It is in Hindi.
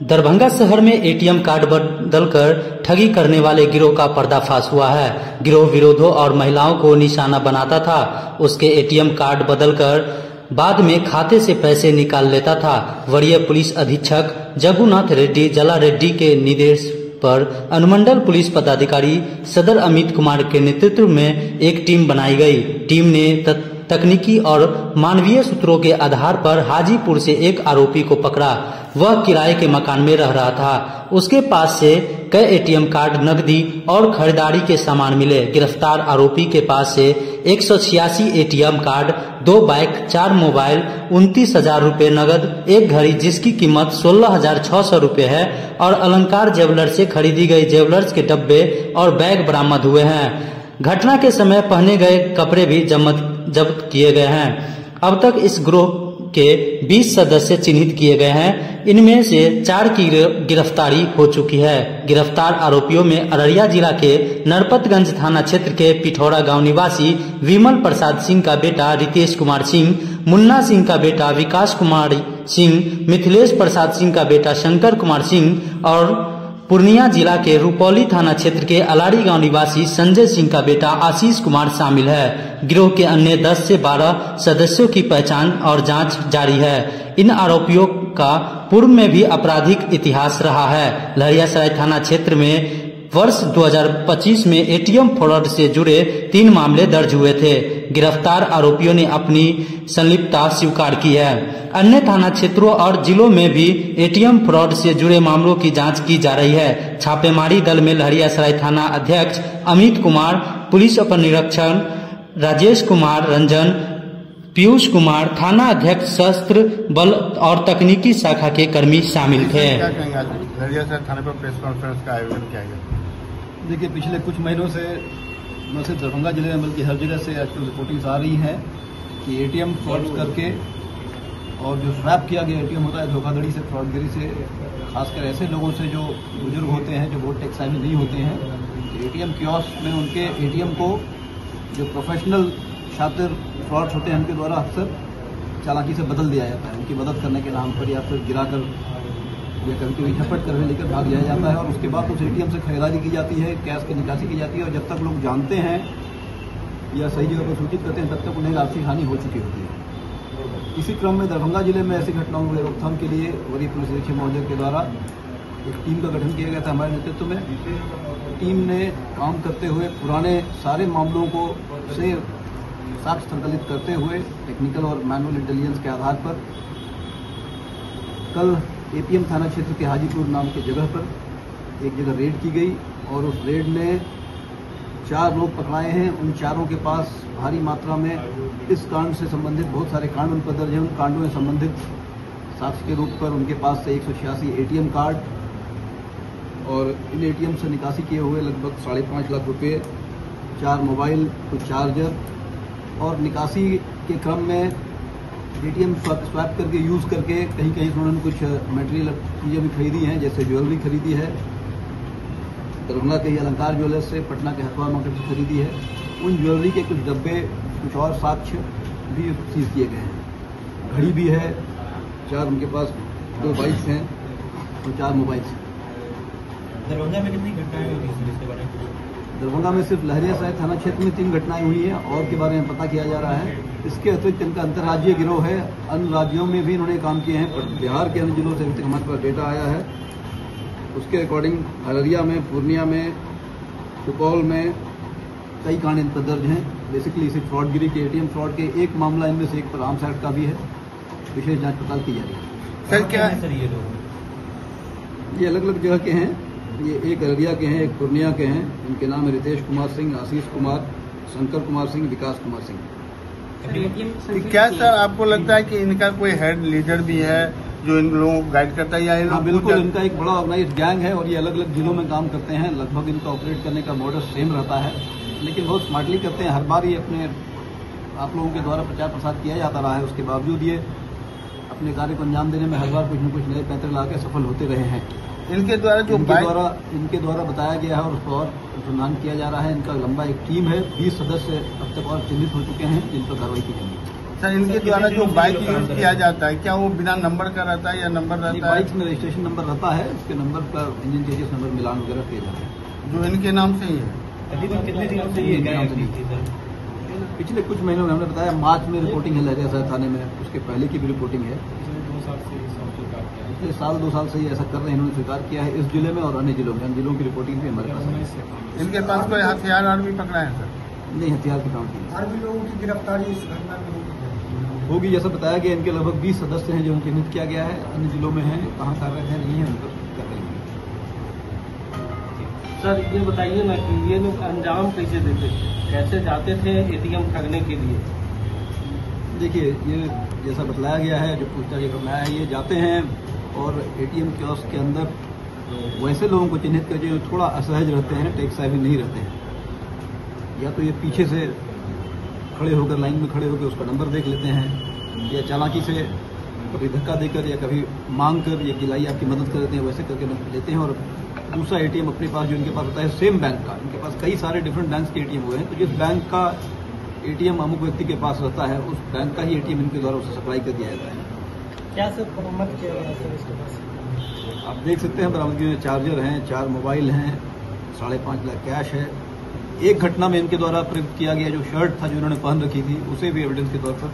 दरभंगा शहर में एटीएम कार्ड बदलकर ठगी करने वाले गिरोह का पर्दाफाश हुआ है। गिरोह विरोधों और महिलाओं को निशाना बनाता था। उसके एटीएम कार्ड बदलकर बाद में खाते से पैसे निकाल लेता था। वरीय पुलिस अधीक्षक जगुनाथ रेड्डी जला रेड्डी के निर्देश पर अनुमंडल पुलिस पदाधिकारी सदर अमित कुमार के नेतृत्व में एक टीम बनाई गई। टीम ने तकनीकी और मानवीय सूत्रों के आधार पर हाजीपुर से एक आरोपी को पकड़ा। वह किराए के मकान में रह रहा था। उसके पास से कई एटीएम कार्ड, नकदी और खरीदारी के सामान मिले। गिरफ्तार आरोपी के पास से 186 एटीएम कार्ड, 2 बाइक, 4 मोबाइल, 29,000 रुपए नगद, एक घड़ी जिसकी कीमत 16,600 रुपए है और अलंकार ज्वेलर्स से खरीदी गई ज्वेलर्स के डब्बे और बैग बरामद हुए हैं। घटना के समय पहने गए कपड़े भी जब्त किए गए हैं। अब तक इस गिरोह के 20 सदस्य चिन्हित किए गए हैं। इनमें से 4 की गिरफ्तारी हो चुकी है। गिरफ्तार आरोपियों में अररिया जिला के नरपतगंज थाना क्षेत्र के पिठौरा गांव निवासी विमल प्रसाद सिंह का बेटा रितेश कुमार सिंह, मुन्ना सिंह का बेटा विकास कुमार सिंह, मिथिलेश प्रसाद सिंह का बेटा शंकर कुमार सिंह और पूर्णिया जिला के रुपौली थाना क्षेत्र के अलाड़ी गांव निवासी संजय सिंह का बेटा आशीष कुमार शामिल है। गिरोह के अन्य 10 से 12 सदस्यों की पहचान और जांच जारी है। इन आरोपियों का पूर्व में भी आपराधिक इतिहास रहा है। लहरियासराय थाना क्षेत्र में वर्ष 2025 में एटीएम फ्रॉड से जुड़े 3 मामले दर्ज हुए थे। गिरफ्तार आरोपियों ने अपनी संलिप्तता स्वीकार की है। अन्य थाना क्षेत्रों और जिलों में भी एटीएम फ्रॉड से जुड़े मामलों की जांच की जा रही है। छापेमारी दल में लहरियासराय थाना अध्यक्ष अमित कुमार, पुलिस उप निरीक्षक राजेश कुमार रंजन, पीयूष कुमार, थाना अध्यक्ष सशस्त्र बल और तकनीकी शाखा के कर्मी शामिल थे। लहरियासराय थाने पर प्रेस कॉन्फ्रेंस का आयोजन किया गया। देखिए, पिछले कुछ महीनों से न सिर्फ दरभंगा जिले में बल्कि हर जगह से आजकल रिपोर्टिंग्स आ रही हैं कि एटीएम फ्रॉड करके और जो स्वैप किया गया एटीएम होता है धोखाधड़ी से, फ्रॉडगिरी से, खासकर ऐसे लोगों से जो बुजुर्ग होते हैं, जो बहुत टेक्स साइवी नहीं होते हैं, एटीएम कियोस्क में उनके एटीएम को जो प्रोफेशनल शातिर फ्रॉड्स होते हैं उनके द्वारा अक्सर चालाकी से बदल दिया जाता है। उनकी मदद करने के नाम पर या फिर गिराकर या कभी कभी झपट कर लेकर भाग जाया जाता है और उसके बाद उस एटीएम से खरीदारी की जाती है, कैश की निकासी की जाती है और जब तक लोग जानते हैं या सही जगह पर सूचित करते हैं तब तक उन्हें आर्थिक हानि हो चुकी होती है। इसी क्रम में दरभंगा जिले में ऐसी घटनाओं की रोकथाम के लिए वरीय पुलिस अधीक्षक महोदय के द्वारा एक टीम का गठन किया गया था हमारे नेतृत्व में। टीम ने काम करते हुए पुराने सारे मामलों को से साक्ष्य संकलित करते हुए टेक्निकल और मैनुअल इंटेलिजेंस के आधार पर कल एपीएम थाना क्षेत्र के हाजीपुर नाम की जगह पर एक जगह रेड की गई और उस रेड में 4 लोग पकड़ाए हैं। उन 4 के पास भारी मात्रा में इस कांड से संबंधित बहुत सारे कांड उन पर दर्ज हैं। उन कांडों से संबंधित साक्ष्य के रूप पर उनके पास से 186 एटीएम कार्ड और इन एटीएम से निकासी किए हुए लगभग 5.5 लाख रुपये, 4 मोबाइल, कुछ चार्जर और निकासी के क्रम में एटीएम स्वैप करके यूज़ करके कहीं कहीं उन्होंने कुछ मटेरियल चीज़ें भी खरीदी हैं, जैसे ज्वेलरी खरीदी है, दरभंगा के अलंकार ज्वेलर्स से, पटना के हथवा मार्केट से खरीदी है। उन ज्वेलरी के कुछ डब्बे, कुछ और साक्ष्य भी सीज किए गए हैं। घड़ी भी है, 4 उनके पास 2 बाइक्स हैं और 4 मोबाइल्स हैं। दरभंगा में कितनी घटनाएं हुई थी इसके बारे में? दरभंगा में सिर्फ लहरियासराय थाना क्षेत्र में 3 घटनाएं हुई हैं और के बारे में पता किया जा रहा है। इसके अतिरिक्त इनका अंतर्राज्यीय गिरोह है, अन्य राज्यों में भी इन्होंने काम किए हैं, पर बिहार के अन्य जिलों से अभी तक हमारे पास डेटा आया है। उसके अकॉर्डिंग अररिया में, पूर्णिया में, सुपौल में कई कांड इन पर दर्ज हैं। बेसिकली इसे फ्रॉडगिरी के, एटीएम फ्रॉड के एक मामला इनमें से एक पर आर्म्स एक्ट का भी है। विशेष जांच पड़ताल की जा रही है। सर क्या है सर ये अलग अलग जगह के हैं। ये एक अररिया के हैं, एक पूर्णिया के हैं। इनके नाम है रितेश कुमार सिंह, आशीष कुमार, शंकर कुमार सिंह, विकास कुमार सिंह। क्या सर आपको लगता है कि इनका कोई हेड लीडर भी है जो इन लोगों को गाइड करता है या हाँ, बिल्कुल इनका एक बड़ा ऑर्गेनाइज गैंग है और ये अलग अलग जिलों में काम करते हैं। लगभग इनका ऑपरेट करने का मॉडल सेम रहता है, लेकिन बहुत स्मार्टली करते हैं। हर बार ये अपने आप लोगों के द्वारा प्रचार प्रसार किया जाता रहा है, उसके बावजूद ये अपने कार्य को अंजाम देने में हर बार कुछ न कुछ नए पैंतरे ला के सफल होते रहे हैं। इनके द्वारा जो इनके द्वारा बताया गया है और उस पर और अनुसंधान किया जा रहा है। इनका लंबा एक टीम है, 20 सदस्य अब तक और चिन्हित हो चुके हैं जिन पर कार्रवाई की जाएगी। सर इनके द्वारा जो बाइक यूज किया जाता है क्या वो बिना नंबर का रहता है या नंबर रहता है? बाइक में रजिस्ट्रेशन नंबर रहता है, उसके नंबर पर इंजन चेंजेस नंबर मिलान वगैरह किया जाता है जो इनके नाम से ही है। तकरीबन कितने दिनों से ये गायब थी सर? पिछले कुछ महीनों में हमने बताया मार्च में रिपोर्टिंग है लहरिया थाने में, उसके पहले की भी रिपोर्टिंग है। पिछले साल 2 साल से ही ऐसा कर रहे हैं, इन्होंने स्वीकार किया है इस जिले में और अन्य जिलों में। अन्य जिलों की रिपोर्टिंग भी हमारे पास है। इनके पास कोई हथियार और भी पकड़ा है सर? नहीं, हथियार की काम की और भी लोगों की गिरफ्तारी इस घटना में होगी। जैसा बताया गया इनके लगभग 20 सदस्य हैं जो चिन्हित किया गया है, अन्य जिलों में हैं, कहाँ कार्यरत है नहीं है उन पर क्या करेंगे। सर ये बताइए ना कि ये लोग अंजाम कैसे देते थे, कैसे जाते थे एटीएम ठगने के लिए? देखिए, ये जैसा बतलाया गया है, जो पूछताछ करना है, ये जाते हैं और एटीएम कियोस्क के अंदर वैसे लोगों को चिन्हित करके जो थोड़ा असहज रहते हैं, टेक साइवी नहीं रहते हैं, या तो ये पीछे से खड़े होकर लाइन में खड़े होकर उसका नंबर देख लेते हैं, या चालाकी से कभी धक्का देकर या कभी मांग कर या गिलाई आपकी मदद कर देते हैं, वैसे करके लेते हैं। और दूसरा एटीएम अपने पास जो इनके पास होता है सेम बैंक का, इनके पास कई सारे डिफरेंट बैंक के एटीएम हुए हैं, तो जिस बैंक का एटीएम अमुक व्यक्ति के पास रहता है उस बैंक का ही एटीएम इनके द्वारा उसे सप्लाई कर दिया जाता है। क्या सब बरामद किया गया सर इसके पास? आप देख सकते हैं बरामदगी में चार्जर हैं, 4 मोबाइल हैं, 5.5 लाख कैश है। एक घटना में इनके द्वारा प्रयुक्त किया गया जो शर्ट था जो इन्होंने पहन रखी थी, उसे भी एविडेंस के तौर पर